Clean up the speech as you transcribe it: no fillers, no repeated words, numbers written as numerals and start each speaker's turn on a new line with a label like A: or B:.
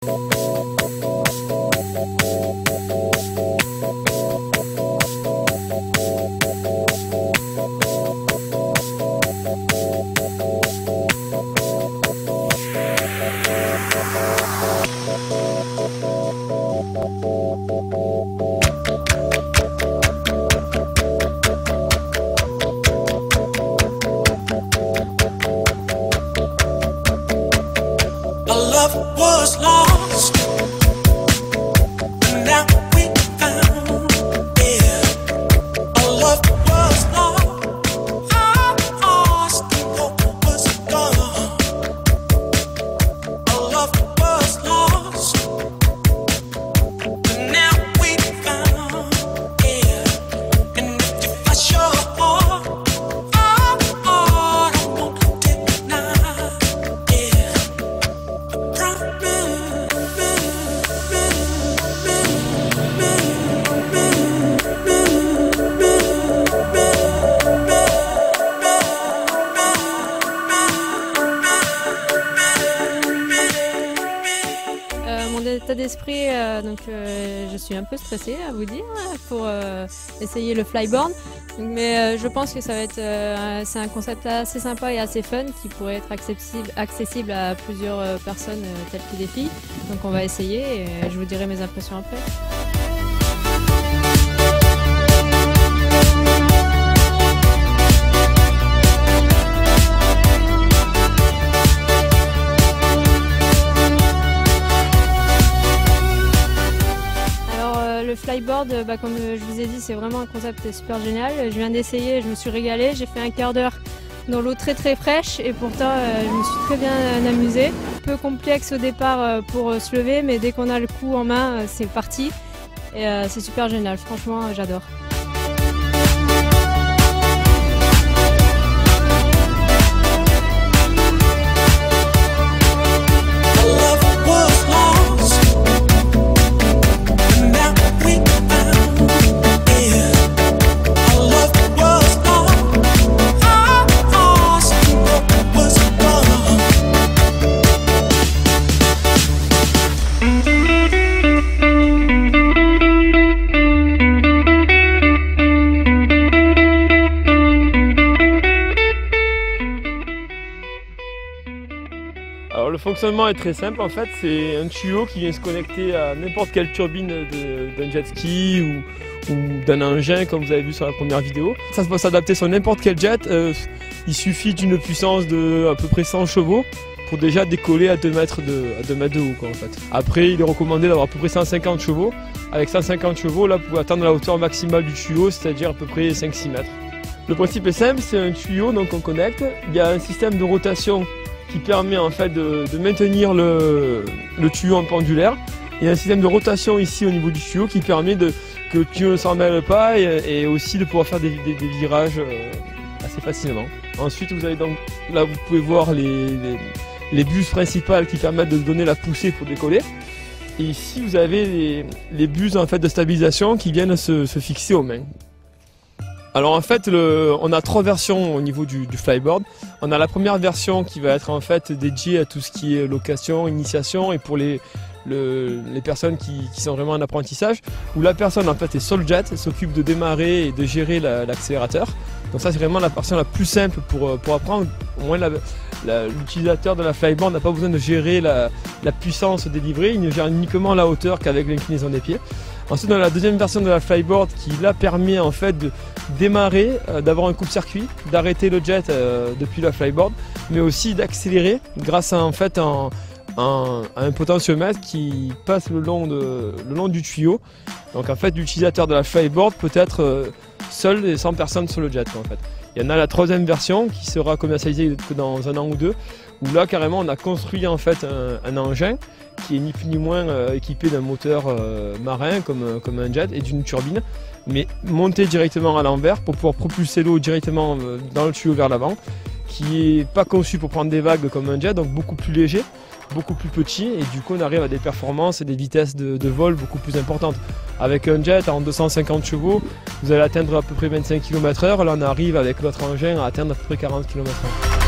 A: Love was lost, and now we found it. Our love was lost, and hope was gone. Our love was lost, and now we found it. And if you flash your heart, I won't deny it.
B: Mon état d'esprit, je suis un peu stressée à vous dire pour essayer le flyboard, mais je pense que ça va être c'est un concept assez sympa et assez fun qui pourrait être accessible à plusieurs personnes telles que des filles. Donc on va essayer et je vous dirai mes impressions après. Le flyboard, comme je vous ai dit, c'est vraiment un concept super génial. Je viens d'essayer, je me suis régalée, j'ai fait un quart d'heure dans l'eau très fraîche et pourtant je me suis très bien amusée. Un peu complexe au départ pour se lever, mais dès qu'on a le coup en main, c'est parti. Et c'est super génial, franchement j'adore.
C: Alors le fonctionnement est très simple, en fait c'est un tuyau qui vient se connecter à n'importe quelle turbine d'un jet ski ou d'un engin comme vous avez vu sur la première vidéo. Ça peut s'adapter sur n'importe quel jet, il suffit d'une puissance de à peu près 100 chevaux pour déjà décoller à 2 mètres de haut en fait. Après il est recommandé d'avoir à peu près 150 chevaux. Avec 150 chevaux là vous pouvez atteindre la hauteur maximale du tuyau, c'est-à-dire à peu près 5-6 mètres. Le principe est simple, c'est un tuyau donc on connecte, il y a un système de rotation qui permet en fait de maintenir le tuyau en pendulaire. Il y a un système de rotation ici au niveau du tuyau qui permet que le tuyau ne s'en mêle pas et aussi de pouvoir faire des virages assez facilement. Ensuite vous avez donc là vous pouvez voir les buses principales qui permettent de donner la poussée pour décoller. Et ici vous avez les buses en fait de stabilisation qui viennent se fixer aux mains. Alors en fait, on a 3 versions au niveau du flyboard. On a la première version qui va être en fait dédiée à tout ce qui est location, initiation et pour les personnes qui sont vraiment en apprentissage, où la personne en fait est sur le jet, s'occupe de démarrer et de gérer l'accélérateur. Donc ça c'est vraiment la version la plus simple pour apprendre. Au moins l'utilisateur de la flyboard n'a pas besoin de gérer la puissance délivrée, il ne gère uniquement la hauteur qu'avec l'inclinaison des pieds. Ensuite on a la deuxième version de la flyboard qui là permet en fait de démarrer, d'avoir un coupe-circuit, d'arrêter le jet depuis la flyboard, mais aussi d'accélérer grâce à en fait un potentiomètre qui passe le long du tuyau. Donc en fait l'utilisateur de la flyboard peut être seul et sans personne sur le jet en fait. Il y en a la troisième version qui sera commercialisée que dans 1 an ou 2, où là carrément on a construit en fait un engin qui est ni plus ni moins équipé d'un moteur marin comme un jet et d'une turbine, mais monté directement à l'envers pour pouvoir propulser l'eau directement dans le tuyau vers l'avant, qui n'est pas conçu pour prendre des vagues comme un jet, donc beaucoup plus léger, beaucoup plus petit, et du coup on arrive à des performances et des vitesses de vol beaucoup plus importantes. Avec un jet en 250 chevaux, vous allez atteindre à peu près 25 km/h, là on arrive avec notre engin à atteindre à peu près 40 km/h.